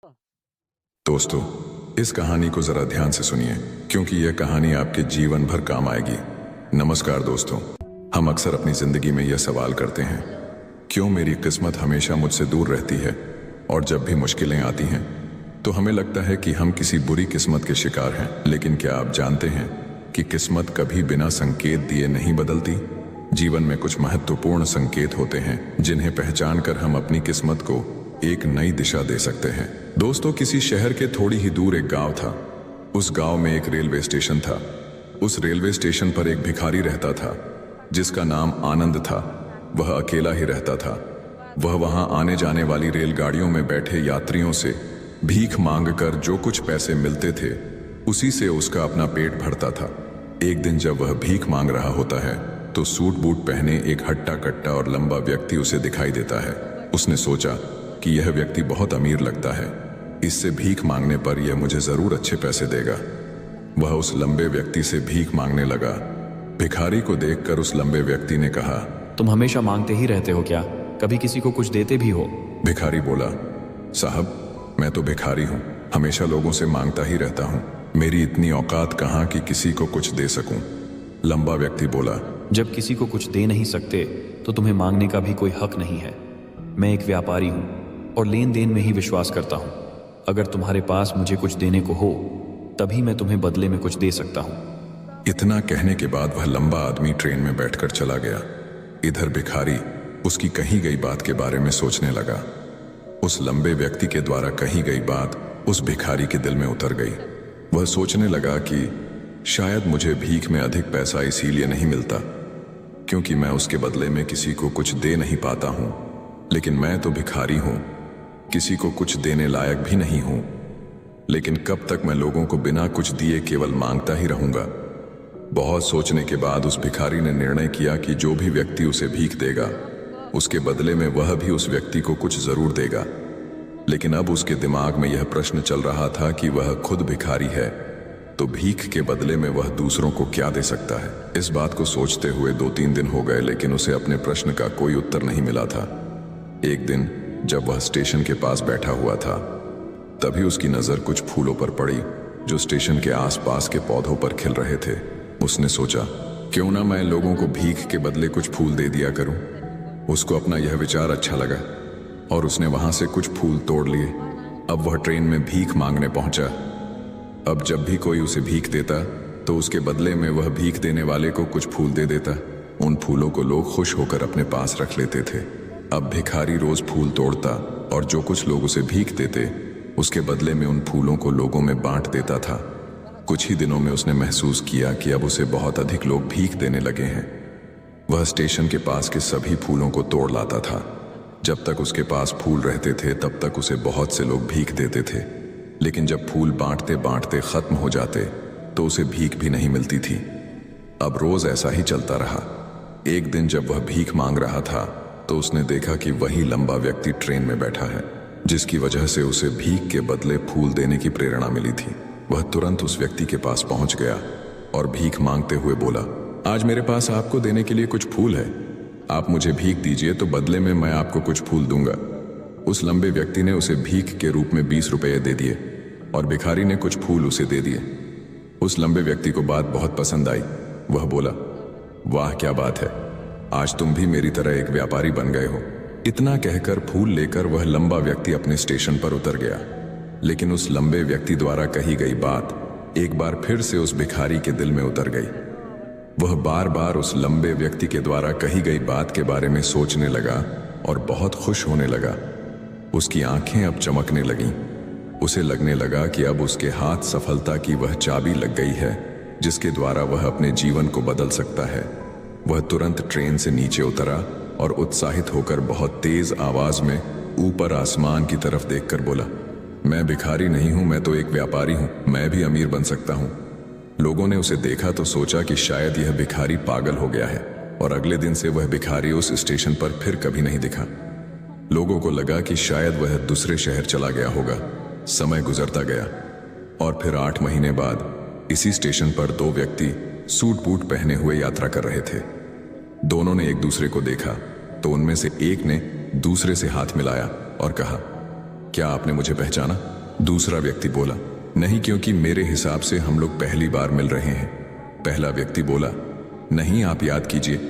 दोस्तों, इस कहानी को जरा ध्यान से सुनिए क्योंकि यह कहानी आपके जीवन भर काम आएगी। नमस्कार दोस्तों, हम अक्सर अपनी जिंदगी में यह सवाल करते हैं, क्यों मेरी किस्मत हमेशा मुझसे दूर रहती है और जब भी मुश्किलें आती हैं तो हमें लगता है कि हम किसी बुरी किस्मत के शिकार हैं। लेकिन क्या आप जानते हैं कि किस्मत कभी बिना संकेत दिए नहीं बदलती? जीवन में कुछ महत्वपूर्ण संकेत होते हैं जिन्हें पहचान कर हम अपनी किस्मत को एक नई दिशा दे सकते हैं। दोस्तों, किसी शहर के थोड़ी ही दूर एक गांव था। उस गांव में एक रेलवे स्टेशन था। उस रेलवे स्टेशन पर एक भिखारी रहता था जिसका नाम आनंद था। वह अकेला ही रहता था। वह वहां आने जाने वाली रेलगाड़ियों में बैठे यात्रियों से भीख मांगकर जो कुछ पैसे मिलते थे उसी से उसका अपना पेट भरता था। एक दिन जब वह भीख मांग रहा होता है तो सूट बूट पहने एक हट्टा कट्टा और लंबा व्यक्ति उसे दिखाई देता है। उसने सोचा कि यह व्यक्ति बहुत अमीर लगता है, इससे भीख मांगने पर यह मुझे जरूर अच्छे पैसे देगा। वह उस लंबे व्यक्ति से भीख मांगने लगा। भिखारी को देखकर उस लंबे व्यक्ति ने कहा, तुम हमेशा मांगते ही रहते हो क्या? कभी किसी को कुछ देते भी हो? भिखारी बोला, साहब, मैं तो भिखारी हूँ, हमेशा लोगों से मांगता ही रहता हूँ। मेरी इतनी औकात कहाँ कि किसी को कुछ दे सकूं। लंबा व्यक्ति बोला, जब किसी को कुछ दे नहीं सकते तो तुम्हें मांगने का भी कोई हक नहीं है। मैं एक व्यापारी हूँ और लेन देन में ही विश्वास करता हूँ। अगर तुम्हारे पास मुझे कुछ देने को हो तभी मैं तुम्हें बदले में कुछ दे सकता हूँ। इतना कहने के बाद वह लंबा आदमी ट्रेन में बैठकर चला गया। इधर भिखारी उसकी कही गई बात के बारे में सोचने लगा। उस लंबे व्यक्ति के द्वारा कही गई बात उस भिखारी के दिल में उतर गई। वह सोचने लगा कि शायद मुझे भीख में अधिक पैसा इसीलिए नहीं मिलता क्योंकि मैं उसके बदले में किसी को कुछ दे नहीं पाता हूँ। लेकिन मैं तो भिखारी हूँ, किसी को कुछ देने लायक भी नहीं हूँ। लेकिन कब तक मैं लोगों को बिना कुछ दिए केवल मांगता ही रहूंगा? बहुत सोचने के बाद उस भिखारी ने निर्णय किया कि जो भी व्यक्ति उसे भीख देगा उसके बदले में वह भी उस व्यक्ति को कुछ जरूर देगा। लेकिन अब उसके दिमाग में यह प्रश्न चल रहा था कि वह खुद भिखारी है तो भीख के बदले में वह दूसरों को क्या दे सकता है। इस बात को सोचते हुए 2-3 दिन हो गए लेकिन उसे अपने प्रश्न का कोई उत्तर नहीं मिला था। एक दिन जब वह स्टेशन के पास बैठा हुआ था तभी उसकी नजर कुछ फूलों पर पड़ी जो स्टेशन के आसपास के पौधों पर खिल रहे थे। उसने सोचा, क्यों ना मैं लोगों को भीख के बदले कुछ फूल दे दिया करूं। उसको अपना यह विचार अच्छा लगा और उसने वहां से कुछ फूल तोड़ लिए। अब वह ट्रेन में भीख मांगने पहुंचा। अब जब भी कोई उसे भीख देता तो उसके बदले में वह भीख देने वाले को कुछ फूल दे देता। उन फूलों को लोग खुश होकर अपने पास रख लेते थे। अब भिखारी रोज फूल तोड़ता और जो कुछ लोग उसे भीख देते उसके बदले में उन फूलों को लोगों में बांट देता था। कुछ ही दिनों में उसने महसूस किया कि अब उसे बहुत अधिक लोग भीख देने लगे हैं। वह स्टेशन के पास के सभी फूलों को तोड़ लाता था। जब तक उसके पास फूल रहते थे तब तक उसे बहुत से लोग भीख देते थे। लेकिन जब फूल बांटते बांटते खत्म हो जाते तो उसे भीख भी नहीं मिलती थी। अब रोज ऐसा ही चलता रहा। एक दिन जब वह भीख मांग रहा था तो उसने देखा कि वही लंबा व्यक्ति ट्रेन में बैठा है जिसकी वजह से उसे भीख के बदले फूल देने की प्रेरणा मिली थी। वह तुरंत उस व्यक्ति के पास पहुंच गया और भीख मांगते हुए बोला, आज मेरे पास आपको देने के लिए कुछ फूल है, आप मुझे भीख दीजिए तो बदले में मैं आपको कुछ फूल दूंगा। उस लंबे व्यक्ति ने उसे भीख के रूप में 20 रुपये दे दिए और भिखारी ने कुछ फूल उसे दे दिए। उस लंबे व्यक्ति को बात बहुत पसंद आई। वह बोला, वाह क्या बात है, आज तुम भी मेरी तरह एक व्यापारी बन गए हो। इतना कहकर फूल लेकर वह लंबा व्यक्ति अपने स्टेशन पर उतर गया। लेकिन उस लंबे व्यक्ति द्वारा कही गई बात एक बार फिर से उस भिखारी के दिल में उतर गई। वह बार बार उस लंबे व्यक्ति के द्वारा कही गई बात के बारे में सोचने लगा और बहुत खुश होने लगा। उसकी आंखें अब चमकने लगीं। उसे लगने लगा कि अब उसके हाथ सफलता की वह चाबी लग गई है जिसके द्वारा वह अपने जीवन को बदल सकता है। वह तुरंत ट्रेन से नीचे उतरा और उत्साहित होकर बहुत तेज आवाज में ऊपर आसमान की तरफ देखकर बोला, मैं भिखारी नहीं हूं, मैं तो एक व्यापारी हूं, मैं भी अमीर बन सकता हूं। लोगों ने उसे देखा तो सोचा कि शायद यह भिखारी पागल हो गया है और अगले दिन से वह भिखारी उस स्टेशन पर फिर कभी नहीं दिखा। लोगों को लगा कि शायद वह दूसरे शहर चला गया होगा। समय गुजरता गया और फिर 8 महीने बाद इसी स्टेशन पर 2 व्यक्ति सूट बूट पहने हुए यात्रा कर रहे थे। दोनों ने एक दूसरे को देखा तो उनमें से एक ने दूसरे से हाथ मिलाया और कहा, क्या आपने मुझे पहचाना? दूसरा व्यक्ति बोला, नहीं, क्योंकि मेरे हिसाब से हम लोग पहली बार मिल रहे हैं। पहला व्यक्ति बोला, नहीं, आप याद कीजिए,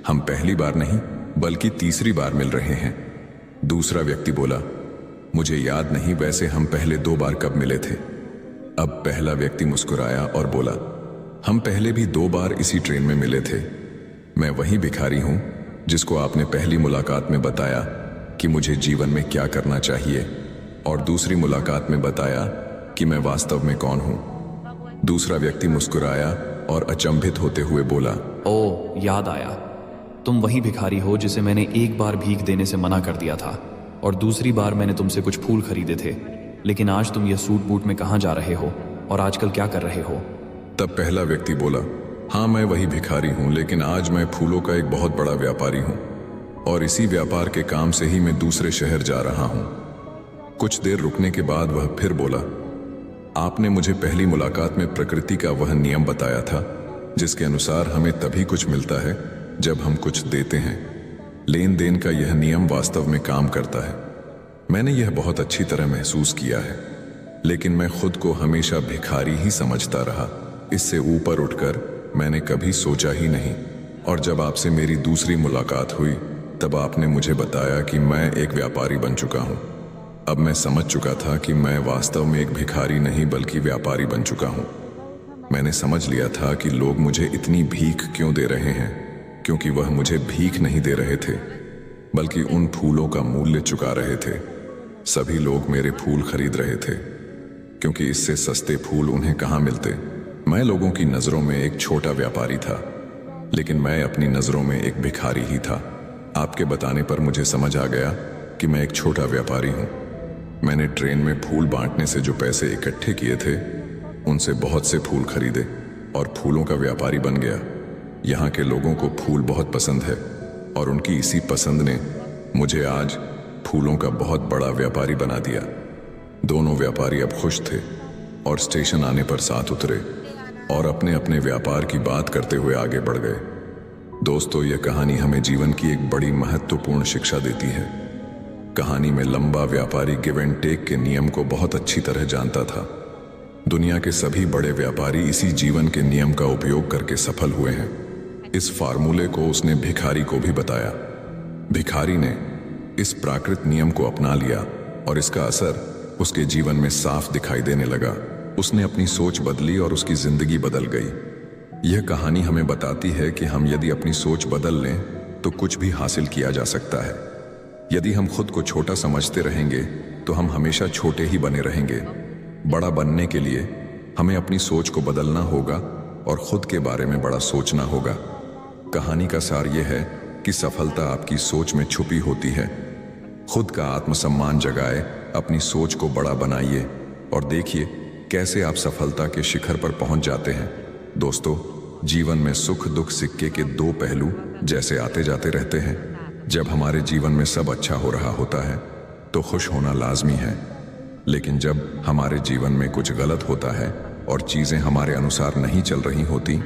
हम पहली बार नहीं बल्कि तीसरी बार मिल रहे हैं। दूसरा व्यक्ति बोला, मुझे याद नहीं, वैसे हम पहले 2 बार कब मिले थे? अब पहला व्यक्ति मुस्कुराया और बोला, हम पहले भी 2 बार इसी ट्रेन में मिले थे। मैं वही भिखारी हूं जिसको आपने पहली मुलाकात में बताया कि मुझे जीवन में क्या करना चाहिए, और दूसरी मुलाकात में बताया कि मैं वास्तव में कौन हूं। दूसरा व्यक्ति मुस्कुराया और अचंभित होते हुए बोला, ओ, याद आया, तुम वही भिखारी हो जिसे मैंने एक बार भीख देने से मना कर दिया था, और दूसरी बार मैंने तुमसे कुछ फूल खरीदे थे। लेकिन आज तुम ये सूट बूट में कहाँ जा रहे हो और आजकल क्या कर रहे हो? तब पहला व्यक्ति बोला, हाँ, मैं वही भिखारी हूं, लेकिन आज मैं फूलों का एक बहुत बड़ा व्यापारी हूं, और इसी व्यापार के काम से ही मैं दूसरे शहर जा रहा हूं। कुछ देर रुकने के बाद वह फिर बोला, आपने मुझे पहली मुलाकात में प्रकृति का वह नियम बताया था जिसके अनुसार हमें तभी कुछ मिलता है जब हम कुछ देते हैं। लेन देन का यह नियम वास्तव में काम करता है। मैंने यह बहुत अच्छी तरह महसूस किया है, लेकिन मैं खुद को हमेशा भिखारी ही समझता रहा। इससे ऊपर उठकर मैंने कभी सोचा ही नहीं, और जब आपसे मेरी दूसरी मुलाकात हुई तब आपने मुझे बताया कि मैं एक व्यापारी बन चुका हूं। अब मैं समझ चुका था कि मैं वास्तव में एक भिखारी नहीं बल्कि व्यापारी बन चुका हूं। मैंने समझ लिया था कि लोग मुझे इतनी भीख क्यों दे रहे हैं, क्योंकि वह मुझे भीख नहीं दे रहे थे बल्कि उन फूलों का मूल्य चुका रहे थे। सभी लोग मेरे फूल खरीद रहे थे क्योंकि इससे सस्ते फूल उन्हें कहाँ मिलते। मैं लोगों की नजरों में एक छोटा व्यापारी था, लेकिन मैं अपनी नजरों में एक भिखारी ही था। आपके बताने पर मुझे समझ आ गया कि मैं एक छोटा व्यापारी हूं। मैंने ट्रेन में फूल बांटने से जो पैसे इकट्ठे किए थे उनसे बहुत से फूल खरीदे और फूलों का व्यापारी बन गया। यहाँ के लोगों को फूल बहुत पसंद है और उनकी इसी पसंद ने मुझे आज फूलों का बहुत बड़ा व्यापारी बना दिया। दोनों व्यापारी अब खुश थे और स्टेशन आने पर साथ उतरे और अपने अपने व्यापार की बात करते हुए आगे बढ़ गए। दोस्तों, यह कहानी हमें जीवन की एक बड़ी महत्वपूर्ण शिक्षा देती है। कहानी में लंबा व्यापारी गिव एंड टेक के नियम को बहुत अच्छी तरह जानता था। दुनिया के सभी बड़े व्यापारी इसी जीवन के नियम का उपयोग करके सफल हुए हैं। इस फार्मूले को उसने भिखारी को भी बताया। भिखारी ने इस प्राकृत नियम को अपना लिया और इसका असर उसके जीवन में साफ दिखाई देने लगा। उसने अपनी सोच बदली और उसकी जिंदगी बदल गई। यह कहानी हमें बताती है कि हम यदि अपनी सोच बदल लें तो कुछ भी हासिल किया जा सकता है। यदि हम खुद को छोटा समझते रहेंगे तो हम हमेशा छोटे ही बने रहेंगे। बड़ा बनने के लिए हमें अपनी सोच को बदलना होगा और खुद के बारे में बड़ा सोचना होगा। कहानी का सार यह है कि सफलता आपकी सोच में छुपी होती है। खुद का आत्मसम्मान जगाए, अपनी सोच को बड़ा बनाइए और देखिए कैसे आप सफलता के शिखर पर पहुंच जाते हैं। दोस्तों, जीवन में सुख दुख सिक्के के 2 पहलू जैसे आते जाते रहते हैं। जब हमारे जीवन में सब अच्छा हो रहा होता है तो खुश होना लाजमी है, लेकिन जब हमारे जीवन में कुछ गलत होता है और चीजें हमारे अनुसार नहीं चल रही होती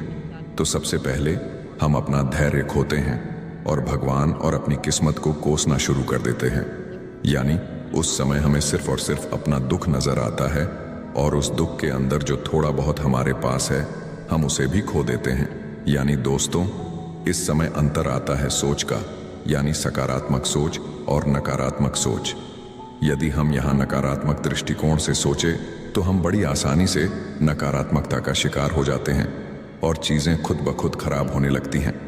तो सबसे पहले हम अपना धैर्य खोते हैं और भगवान और अपनी किस्मत को कोसना शुरू कर देते हैं। यानी उस समय हमें सिर्फ और सिर्फ अपना दुख नजर आता है और उस दुख के अंदर जो थोड़ा बहुत हमारे पास है हम उसे भी खो देते हैं। यानी दोस्तों, इस समय अंतर आता है सोच का, यानी सकारात्मक सोच और नकारात्मक सोच। यदि हम यहाँ नकारात्मक दृष्टिकोण से सोचे तो हम बड़ी आसानी से नकारात्मकता का शिकार हो जाते हैं और चीजें खुद ब खुद खराब होने लगती हैं।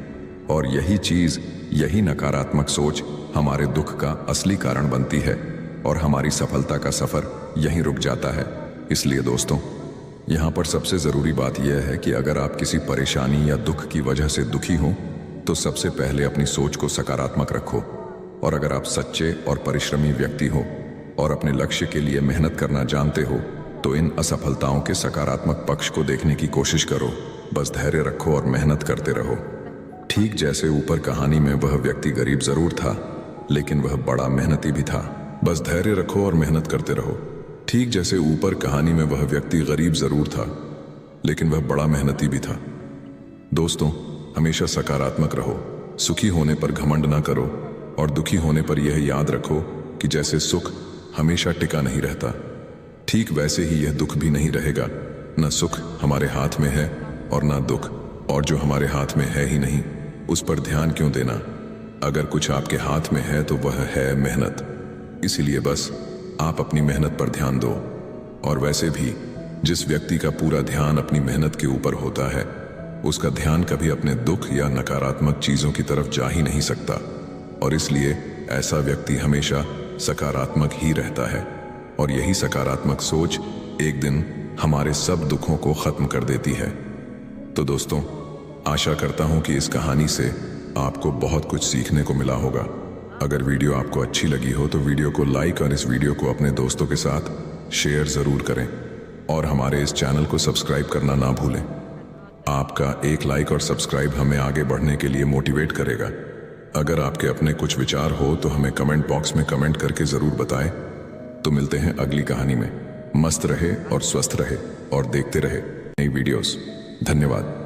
और यही नकारात्मक सोच हमारे दुख का असली कारण बनती है और हमारी सफलता का सफर यहीं रुक जाता है। इसलिए दोस्तों, यहाँ पर सबसे जरूरी बात यह है कि अगर आप किसी परेशानी या दुख की वजह से दुखी हो तो सबसे पहले अपनी सोच को सकारात्मक रखो। और अगर आप सच्चे और परिश्रमी व्यक्ति हो और अपने लक्ष्य के लिए मेहनत करना जानते हो तो इन असफलताओं के सकारात्मक पक्ष को देखने की कोशिश करो। बस धैर्य रखो और मेहनत करते रहो। ठीक जैसे ऊपर कहानी में वह व्यक्ति गरीब जरूर था, लेकिन वह बड़ा मेहनती भी था। बस धैर्य रखो और मेहनत करते रहो। ठीक जैसे ऊपर कहानी में वह व्यक्ति गरीब जरूर था, लेकिन वह बड़ा मेहनती भी था। दोस्तों, हमेशा सकारात्मक रहो। सुखी होने पर घमंड ना करो और दुखी होने पर यह याद रखो कि जैसे सुख हमेशा टिका नहीं रहता, ठीक वैसे ही यह दुख भी नहीं रहेगा। न सुख हमारे हाथ में है और ना दुख, और जो हमारे हाथ में है ही नहीं उस पर ध्यान क्यों देना। अगर कुछ आपके हाथ में है तो वह है मेहनत, इसीलिए बस आप अपनी मेहनत पर ध्यान दो। और वैसे भी जिस व्यक्ति का पूरा ध्यान अपनी मेहनत के ऊपर होता है उसका ध्यान कभी अपने दुख या नकारात्मक चीजों की तरफ जा ही नहीं सकता, और इसलिए ऐसा व्यक्ति हमेशा सकारात्मक ही रहता है। और यही सकारात्मक सोच एक दिन हमारे सब दुखों को खत्म कर देती है। तो दोस्तों, आशा करता हूं कि इस कहानी से आपको बहुत कुछ सीखने को मिला होगा। अगर वीडियो आपको अच्छी लगी हो तो वीडियो को लाइक और इस वीडियो को अपने दोस्तों के साथ शेयर जरूर करें, और हमारे इस चैनल को सब्सक्राइब करना ना भूलें। आपका एक लाइक और सब्सक्राइब हमें आगे बढ़ने के लिए मोटिवेट करेगा। अगर आपके अपने कुछ विचार हो तो हमें कमेंट बॉक्स में कमेंट करके जरूर बताएं। तो मिलते हैं अगली कहानी में। मस्त रहे और स्वस्थ रहे और देखते रहे नई वीडियोस। धन्यवाद।